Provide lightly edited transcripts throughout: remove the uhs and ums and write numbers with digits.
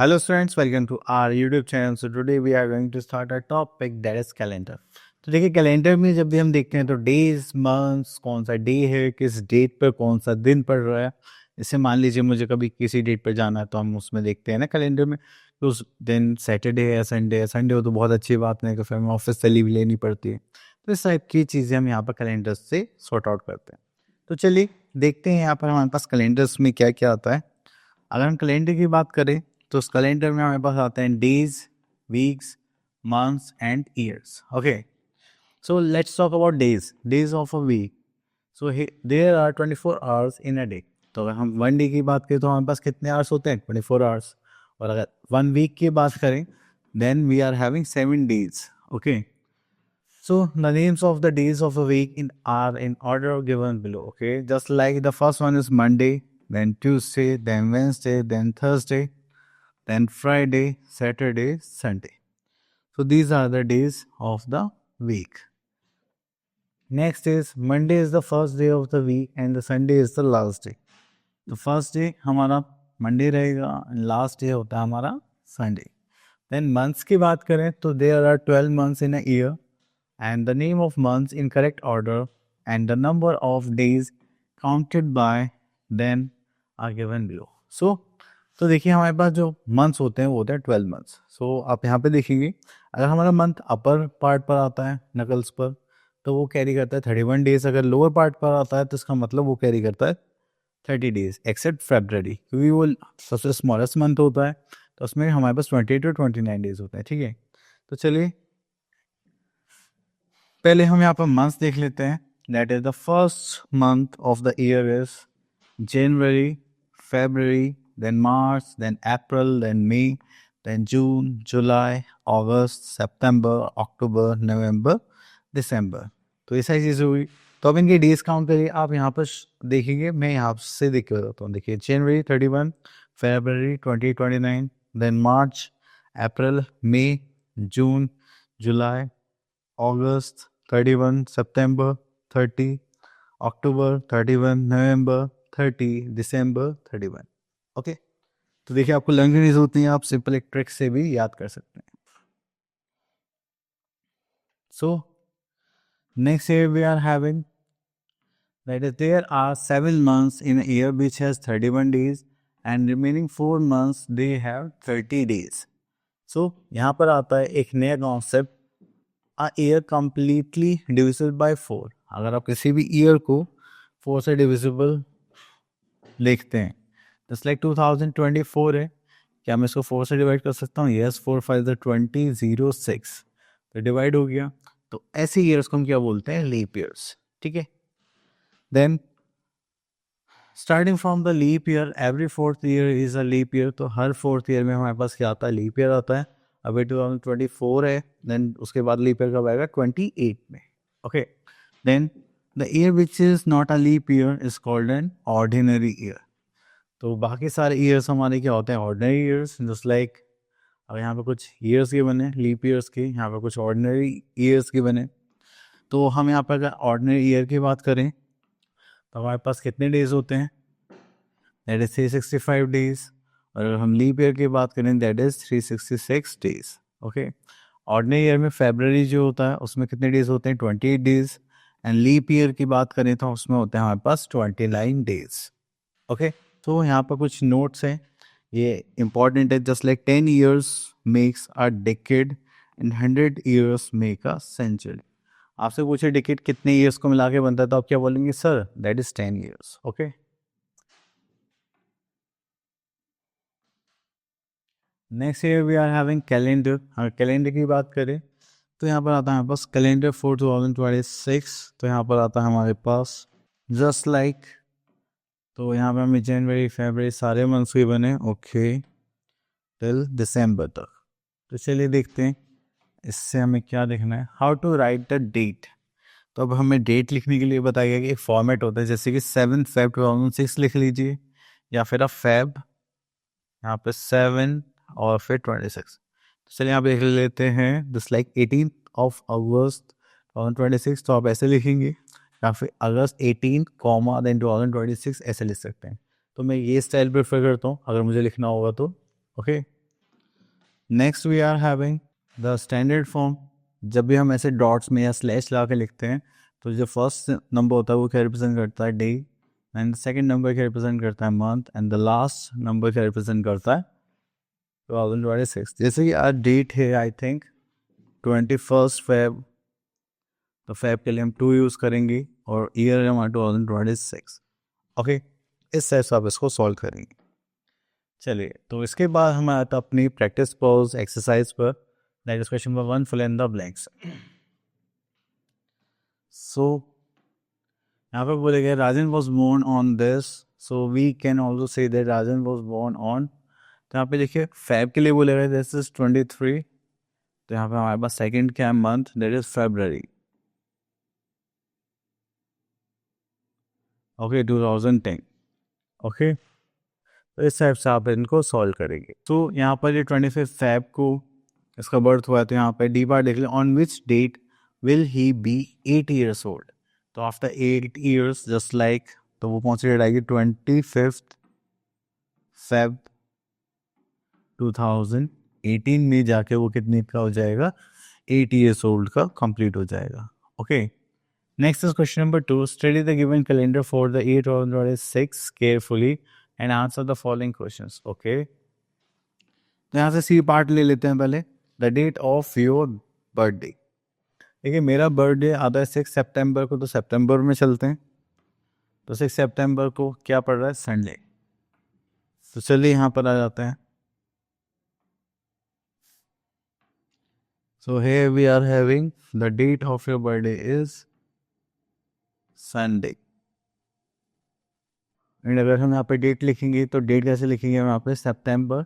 Hello students, welcome to our YouTube channel. So today we are going to start our topic that is calendar. तो देखिए calendar में जब भी हम देखते हैं तो डेज मंथ्स कौन सा डे है, किस डेट पर कौन सा दिन पड़ रहा है. जैसे मान लीजिए मुझे कभी किसी डेट पर जाना है तो हम उसमें देखते हैं ना कैलेंडर में तो उस दिन सैटरडे है, संडे हो तो बहुत अच्छी बात नहीं कि फिर हमें ऑफिस से लीव लेनी पड़ती है. तो इस टाइप की चीज़ें हम यहाँ पर कैलेंडर से सॉर्ट आउट करते हैं. तो चलिए देखते हैं यहाँ पर हमारे पास कैलेंडर्स में क्या क्या आता है. अगर हम कैलेंडर की बात करें तो उस कैलेंडर में हमारे पास आते हैं days, weeks, months and years. Okay, so let's talk about days of a week. So there are 24 hours in a day. तो अगर हम वन डे की बात करें तो हमारे पास कितने आवर्स होते हैं? 24 आवर्स. और अगर वन वीक की बात करें then we are having 7 days. Okay, so the names of the days of a week are in order given below. Okay, just like the first one is Monday, then Tuesday, then Wednesday, then Thursday, then Friday, Saturday, Sunday. So these are the days of the week. Next is Monday is the first day of the week and the Sunday is the last day. तो first day हमारा Monday रहेगा and last day होता है हमारा Sunday. Then months की बात करें तो there are 12 months in a year and the name of months in correct order and the number of days counted by then are given below. So तो देखिए हमारे पास जो मंथ्स होते हैं वो होते हैं 12 मंथ्स. सो आप यहाँ पे देखेंगे अगर हमारा मंथ अपर पार्ट पर आता है नकल्स पर तो वो कैरी करता है 31 डेज. अगर लोअर पार्ट पर आता है तो इसका मतलब वो कैरी करता है 30 डेज एक्सेप्ट फेब्रवरी, क्योंकि वो सबसे स्मॉलेस्ट मंथ होता है तो उसमें हमारे पास 20 to 29 डेज होते हैं. ठीक है, तो चलिए पहले हम यहाँ पर मंथ्स देख लेते हैं. That is the first month of the year is January, February, then March, then April, then May, then June, July, August, September, October, November, December. तो ये सारी चीज़ें हुई. तो अब इनके डेज काउंट करिए. आप यहाँ पर देखेंगे, मैं यहाँ से देख के बताता हूँ. देखिए जनवरी 31, फरवरी 29, देन मार्च, अप्रैल, मई, जून, जुलाई, अगस्त 31, सितंबर 30, अक्टूबर 31, नवंबर 30, दिसंबर 31. ओके, तो देखिए आपको लर्न करने की जरूरत नहीं है, आप सिंपल एक ट्रिक से भी याद कर सकते हैं. So next year we are having that is there are 7 months in a year which has 31 days and remaining 4 months they have 30 days. सो यहाँ पर आता है एक नया concept, a year completely divisible by 4. अगर आप किसी भी ईयर को 4 से डिविजिबल लिखते हैं जस्ट लाइक 2024 है, क्या मैं इसको 4 से डिवाइड कर सकता हूँ? यस, 4 5 20, 06 तो डिवाइड हो गया. तो ऐसे ईयर्स को हम क्या बोलते हैं? Leap years. ठीक है, then starting from the leap year every fourth year is a leap year. तो हर फोर्थ ईयर में हमारे पास क्या आता है? लीप ईयर आता है. अभी 2024 है, देन उसके बाद लीप ईयर कब आएगा? 28 में. Okay, then the year which is not a leap year is called an ordinary year. तो बाकी सारे ईयर्स हमारे क्या होते हैं? Ordinary years. जस्ट लाइक अब यहाँ पे कुछ ईयर्स के बने लीप ईयर्स के, यहाँ पे कुछ ऑर्डिनरी ईयर्स के बने. तो हम यहाँ पर अगर ऑर्डिनरी ईयर की बात करें तो हमारे पास कितने डेज होते हैं? That is 365 days. और अगर हम लीप ईयर की बात करें that is 366 days. Okay, ordinary year में फेब्रवरी जो होता है उसमें कितने डेज होते हैं? 28 डेज. एंड लीप ईयर की बात करें तो उसमें होते हैं हमारे पास 29 डेज. ओके, तो यहाँ पर कुछ नोट्स हैं, ये इंपॉर्टेंट है. Just like 10 years makes a decade and 100 years make a century. आपसे पूछे डेकेड कितने ईयर्स को मिला के बनता है तो आप क्या बोलेंगे? Sir that is 10 years. Okay, next year we are having calendar. अगर कैलेंडर की बात करें तो यहाँ पर आता है हमारे पास कैलेंडर फॉर 2026. तो यहाँ पर आता है हमारे पास जस्ट लाइक, तो यहाँ पे हमें जनवरी फरवरी सारे मंथ्स भी बने. ओके, टिल दिसंबर तक. तो चलिए देखते हैं इससे हमें क्या देखना है. How to write the date. तो अब हमें डेट लिखने के लिए बताया गया कि एक फॉर्मेट होता है, जैसे कि 7 Feb 2006 लिख लीजिए, या फिर आप फेब यहाँ पे 7 और फिर 26. तो चलिए यहाँ पे लिख लेते हैं दिस लाइक 18 अगस्त 2026. तो आप ऐसे लिखेंगे, या फिर अगस्त 18 कॉमा देन 2026 ऐसे लिख सकते हैं. तो मैं ये स्टाइल प्रेफर करता हूँ अगर मुझे लिखना होगा तो. Okay, next we are having the standard form. जब भी हम ऐसे डॉट्स में या स्लैश ला के लिखते हैं तो जो फर्स्ट नंबर होता है वो क्या रिप्रेजेंट करता है, डे, एंड सेकंड नंबर क्या रिप्रेजेंट करता है, month, and the last number क्या रिप्रेजेंट करता है, 2026. जैसे कि आज डेट है आई थिंक 21 Feb, तो फेब के लिए हम 2 यूज़ करेंगे और ईयर है हमारा 2026. ओके, इस टाइप से आप इसको सॉल्व करेंगे. चलिए, तो इसके बाद हम आता अपनी प्रैक्टिस पॉज एक्सरसाइज पर. That is question number 1, fill in the blanks. So यहाँ पे बोलेगा Rajan was born on this, so we can also say that Rajan was born on. तो यहाँ पे देखिए फेब के लिए बोलेगा दिस इज 23. तो यहाँ पे हमारे पास सेकंड क्या है, month, that is February. Okay, 2010. Okay, तो इस टाइप से आप इनको सॉल्व करेंगे. तो यहाँ पर ये 25 Feb को इसका बर्थ हुआ है. तो यहाँ पे डी पार्ट देख लें, on which date will he be 8 years old. तो आफ्टर 8 years जस्ट लाइक, तो वो कौन सी डेट आएगी, 25 Feb 2018 में जाके वो कितने का हो जाएगा, 8 years old का कंप्लीट हो जाएगा. Okay, next is question number 2. Study the given calendar for the year 2026 carefully and answer the following questions. Okay, तो यहाँ से सी पार्ट ले लेते हैं पहले. The date of your birthday. देखिए मेरा बर्थडे आता है 6 सितंबर को, तो सितंबर में चलते हैं. तो 6 सितंबर को क्या पड़ रहा है, संडे. तो चलिए यहाँ पर आ जाते हैं. So here we are having the date of your birthday is Sunday. And अगर हम यहाँ पे डेट लिखेंगे तो डेट कैसे लिखेंगे हम यहाँ पे, सितंबर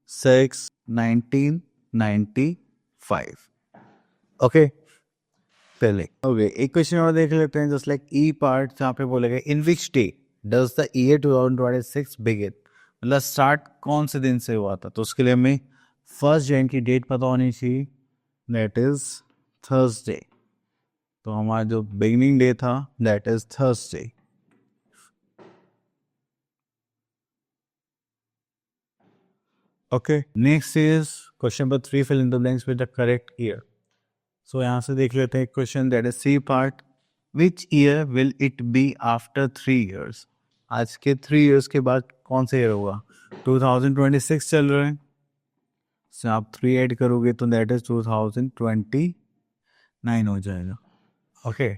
6, 1995. ओके, पहले ओके एक क्वेश्चन और देख लेते हैं. जस्ट लाइक ई पार्ट जहाँ पे बोलेगा in which day does the year 2026 begin. मतलब स्टार्ट कौन से दिन से हुआ था. तो उसके लिए हमें 1 Jan की डेट पता होनी चाहिए, दैट इज थर्सडे. तो हमारा जो बिगिनिंग डे था that is Thursday. Okay, next is question number 3, fill in the blanks with the correct year. So यहाँ से देख लेते हैं question, that is C part. Which year will it be after 3 years. आज के 3 years के बाद कौन सा ईयर होगा, 2026 चल रहे हैं. so आप 3 ऐड करोगे तो दैट इज 2029 हो जाएगा. ओके,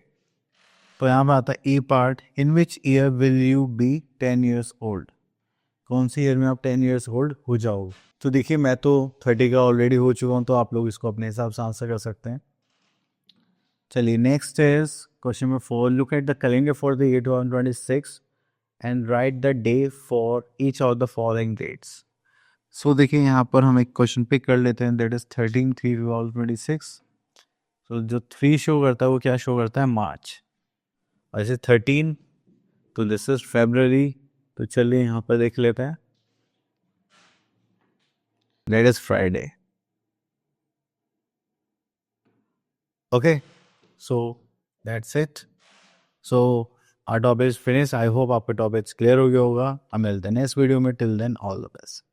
तो यहाँ पे आता है E part. In which year will you be 10 years old. कौन सी ईयर में आप 10 years old हो जाओगे. तो देखिए मैं तो 30 का ऑलरेडी हो चुका हूँ, तो आप लोग इसको अपने हिसाब से आंसर कर सकते हैं. चलिए next is question number 4. Look at the calendar for the year 2026 and write the day for each of the following dates. So देखिए यहाँ पर हम एक क्वेश्चन पिक कर लेते हैं, दैट इज 13/3/2026. सो जो 3 शो करता है वो क्या शो करता है, मार्च. और जैसे 13 तो दिस इज फेब्रवरी. तो चलिए यहाँ पर देख लेते हैं, that is Friday. Okay, so that's it. So our topic is finished. I hope आपका टॉपिक क्लियर हो गया होगा. हम मिलते हैं नेक्स्ट वीडियो में. Till then all the best.